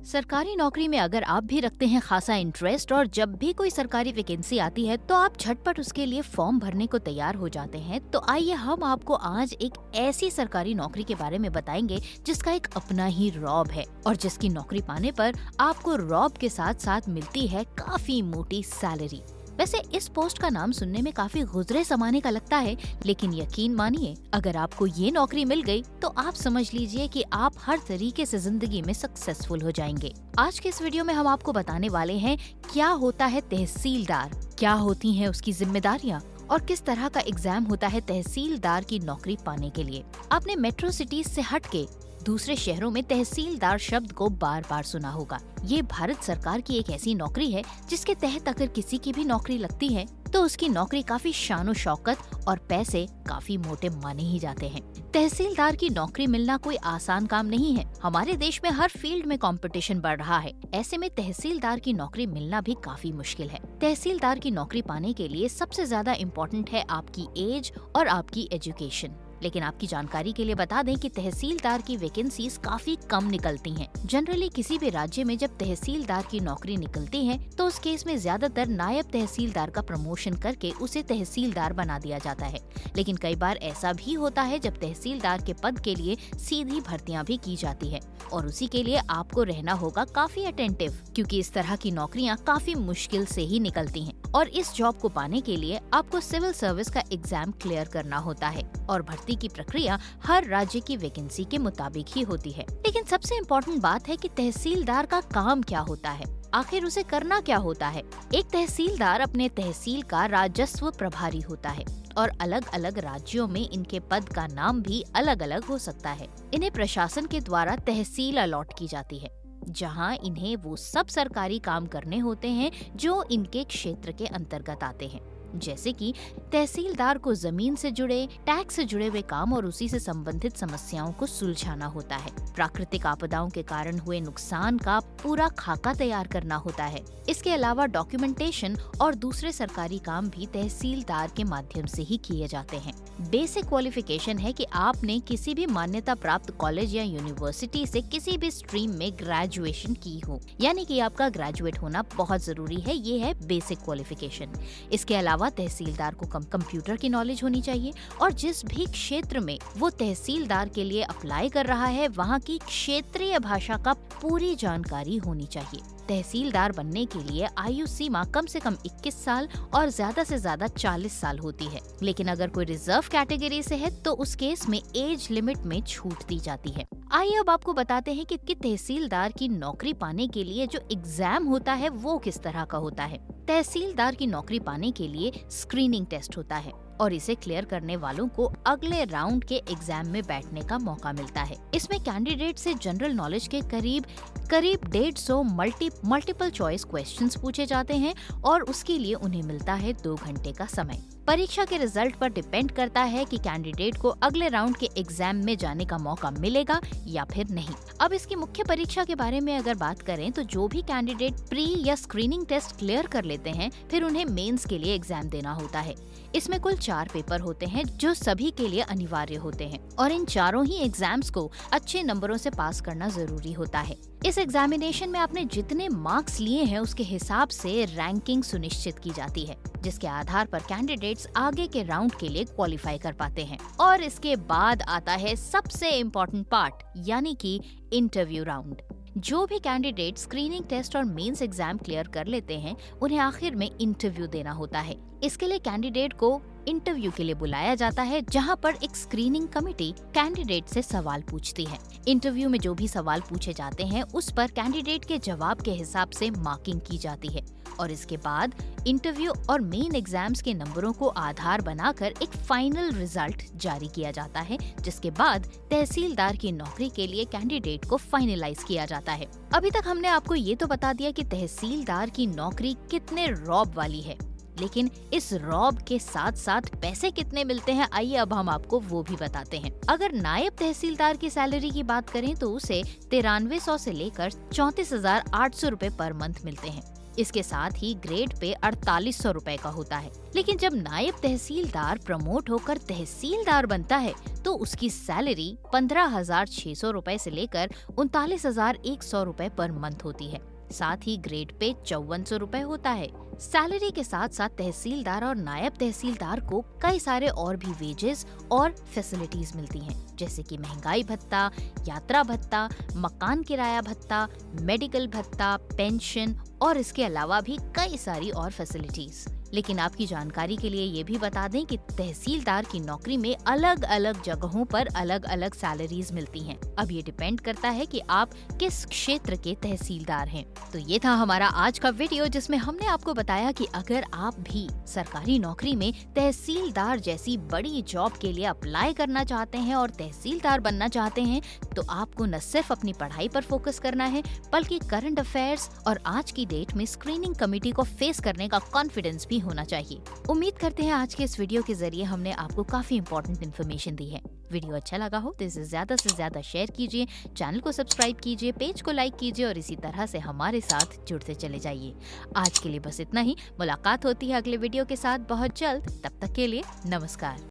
सरकारी नौकरी में अगर आप भी रखते हैं खासा इंटरेस्ट और जब भी कोई सरकारी वैकेंसी आती है तो आप झटपट उसके लिए फॉर्म भरने को तैयार हो जाते हैं, तो आइए हम आपको आज एक ऐसी सरकारी नौकरी के बारे में बताएंगे जिसका एक अपना ही रॉब है और जिसकी नौकरी पाने पर आपको रॉब के साथ साथ मिलती है काफी मोटी सैलरी। वैसे इस पोस्ट का नाम सुनने में काफी गुजरे जमाने का लगता है, लेकिन यकीन मानिए अगर आपको ये नौकरी मिल गई तो आप समझ लीजिए कि आप हर तरीके से जिंदगी में सक्सेसफुल हो जाएंगे। आज के इस वीडियो में हम आपको बताने वाले हैं क्या होता है तहसीलदार, क्या होती हैं उसकी जिम्मेदारियाँ और किस तरह का एग्जाम होता है तहसीलदार की नौकरी पाने के लिए। आपने मेट्रो सिटीज से हटके दूसरे शहरों में तहसीलदार शब्द को बार बार सुना होगा। ये भारत सरकार की एक ऐसी नौकरी है जिसके तहत अगर किसी की भी नौकरी लगती है तो उसकी नौकरी काफी शानो शौकत और पैसे काफी मोटे माने ही जाते हैं। तहसीलदार की नौकरी मिलना कोई आसान काम नहीं है। हमारे देश में हर फील्ड में कंपटीशन बढ़ रहा है, ऐसे में तहसीलदार की नौकरी मिलना भी काफी मुश्किल है। तहसीलदार की नौकरी पाने के लिए सबसे ज्यादा इम्पोर्टेंट है आपकी एज और आपकी एजुकेशन। लेकिन आपकी जानकारी के लिए बता दें कि तहसीलदार की वैकेंसीज काफी कम निकलती हैं। जनरली किसी भी राज्य में जब तहसीलदार की नौकरी निकलती है तो उस केस में ज्यादातर नायब तहसीलदार का प्रमोशन करके उसे तहसीलदार बना दिया जाता है। लेकिन कई बार ऐसा भी होता है जब तहसीलदार के पद के लिए सीधी भर्तियां भी की जाती है और उसी के लिए आपको रहना होगा काफी अटेंटिव, क्योंकि इस तरह की नौकरियां काफी मुश्किल से ही निकलती हैं और इस जॉब को पाने के लिए आपको सिविल सर्विस का एग्जाम क्लियर करना होता है और भर्ती की प्रक्रिया हर राज्य की वैकेंसी के मुताबिक ही होती है। लेकिन सबसे इम्पोर्टेंट बात है कि तहसीलदार का काम क्या होता है, आखिर उसे करना क्या होता है। एक तहसीलदार अपने तहसील का राजस्व प्रभारी होता है और अलग अलग राज्यों में इनके पद का नाम भी अलग अलग हो सकता है। इन्हें प्रशासन के द्वारा तहसील अलॉट की जाती है जहां इन्हें वो सब सरकारी काम करने होते हैं जो इनके क्षेत्र के अंतर्गत आते हैं, जैसे कि तहसीलदार को जमीन से जुड़े, टैक्स से जुड़े हुए काम और उसी से संबंधित समस्याओं को सुलझाना होता है। प्राकृतिक आपदाओं के कारण हुए नुकसान का पूरा खाका तैयार करना होता है। इसके अलावा डॉक्यूमेंटेशन और दूसरे सरकारी काम भी तहसीलदार के माध्यम से ही किए जाते हैं। बेसिक क्वालिफिकेशन है कि आपने किसी भी मान्यता प्राप्त कॉलेज या यूनिवर्सिटी से किसी भी स्ट्रीम में ग्रेजुएशन की हो, यानी कि आपका ग्रेजुएट होना बहुत जरूरी है। ये है बेसिक क्वालिफिकेशन। इसके अलावा तहसीलदार को कंप्यूटर की नॉलेज होनी चाहिए और जिस भी क्षेत्र में वो तहसीलदार के लिए अप्लाई कर रहा है वहाँ की क्षेत्रीय भाषा का पूरी जानकारी होनी चाहिए। तहसीलदार बनने के लिए आयु सीमा कम से कम 21 साल और ज्यादा से ज्यादा 40 साल होती है। लेकिन अगर कोई रिजर्व कैटेगरी से है तो उस केस में एज लिमिट में छूट दी जाती है। आइए अब आपको बताते हैं कि तहसीलदार की नौकरी पाने के लिए जो एग्जाम होता है वो किस तरह का होता है। तहसीलदार की नौकरी पाने के लिए स्क्रीनिंग टेस्ट होता है और इसे क्लियर करने वालों को अगले राउंड के एग्जाम में बैठने का मौका मिलता है। इसमें कैंडिडेट से जनरल नॉलेज के करीब 150 मल्टीपल चॉइस क्वेश्चंस पूछे जाते हैं और उसके लिए उन्हें मिलता है 2 घंटे का समय। परीक्षा के रिजल्ट पर डिपेंड करता है कि कैंडिडेट को अगले राउंड के एग्जाम में जाने का मौका मिलेगा या फिर नहीं। अब इसकी मुख्य परीक्षा के बारे में अगर बात करें तो जो भी कैंडिडेट प्री या स्क्रीनिंग टेस्ट क्लियर कर लेते हैं फिर उन्हें मेंस के लिए एग्जाम देना होता है। इसमें कुल 4 पेपर होते हैं जो सभी के लिए अनिवार्य होते हैं और इन चारों ही एग्जाम्स को अच्छे नंबरों से पास करना जरूरी होता है। इस एग्जामिनेशन में आपने जितने मार्क्स लिए हैं उसके हिसाब से रैंकिंग सुनिश्चित की जाती है, जिसके आधार पर कैंडिडेट्स आगे के राउंड के लिए क्वालिफाई कर पाते हैं। और इसके बाद आता है सबसे इम्पोर्टेंट पार्ट, यानी कि इंटरव्यू राउंड। जो भी कैंडिडेट स्क्रीनिंग टेस्ट और मेंस एग्जाम क्लियर कर लेते हैं उन्हें आखिर में इंटरव्यू देना होता है। इसके लिए कैंडिडेट को इंटरव्यू के लिए बुलाया जाता है जहां पर एक स्क्रीनिंग कमेटी कैंडिडेट से सवाल पूछती है। इंटरव्यू में जो भी सवाल पूछे जाते हैं उस पर कैंडिडेट के जवाब के हिसाब से मार्किंग की जाती है और इसके बाद इंटरव्यू और मेन एग्जाम्स के नंबरों को आधार बनाकर एक फाइनल रिजल्ट जारी किया जाता है, जिसके बाद तहसीलदार की नौकरी के लिए कैंडिडेट को फाइनलाइज किया जाता है। अभी तक हमने आपको ये तो बता दिया कि तहसीलदार की नौकरी कितने रॉब वाली है, लेकिन इस रॉब के साथ साथ पैसे कितने मिलते हैं आइए अब हम आपको वो भी बताते हैं। अगर नायब तहसीलदार की सैलरी की बात करें तो उसे 9300 से लेकर 34,800 रूपए पर मंथ मिलते हैं। इसके साथ ही ग्रेड पे 4800 रुपए का होता है। लेकिन जब नायब तहसीलदार प्रमोट होकर तहसीलदार बनता है तो उसकी सैलरी 15,600 रुपए से लेकर 39,100 रुपए पर मंथ होती है। साथ ही ग्रेड पे 5400 रुपए होता है। सैलरी के साथ साथ तहसीलदार और नायब तहसीलदार को कई सारे और भी वेजेस और फैसिलिटीज मिलती हैं, जैसे कि महंगाई भत्ता, यात्रा भत्ता, मकान किराया भत्ता, मेडिकल भत्ता, पेंशन और इसके अलावा भी कई सारी और फैसिलिटीज। लेकिन आपकी जानकारी के लिए ये भी बता दें कि तहसीलदार की नौकरी में अलग अलग जगहों पर अलग अलग सैलरीज मिलती हैं। अब ये डिपेंड करता है कि आप किस क्षेत्र के तहसीलदार हैं। तो ये था हमारा आज का वीडियो, जिसमें हमने आपको बताया कि अगर आप भी सरकारी नौकरी में तहसीलदार जैसी बड़ी जॉब के लिए अप्लाई करना चाहते हैं और तहसीलदार बनना चाहते हैं, तो आपको न सिर्फ अपनी पढ़ाई पर फोकस करना है, बल्कि करंट अफेयर्स और आज की डेट में स्क्रीनिंग कमेटी को फेस करने का कॉन्फिडेंस भी होना चाहिए। उम्मीद करते हैं आज के इस वीडियो के जरिए हमने आपको काफी इंपॉर्टेंट इन्फॉर्मेशन दी है। वीडियो अच्छा लगा हो तो इसे ज्यादा से ज्यादा शेयर कीजिए, चैनल को सब्सक्राइब कीजिए, पेज को लाइक कीजिए और इसी तरह से हमारे साथ जुड़ते चले जाइए। आज के लिए बस इतना ही। मुलाकात होती है अगले वीडियो के साथ बहुत जल्द। तब तक के लिए नमस्कार।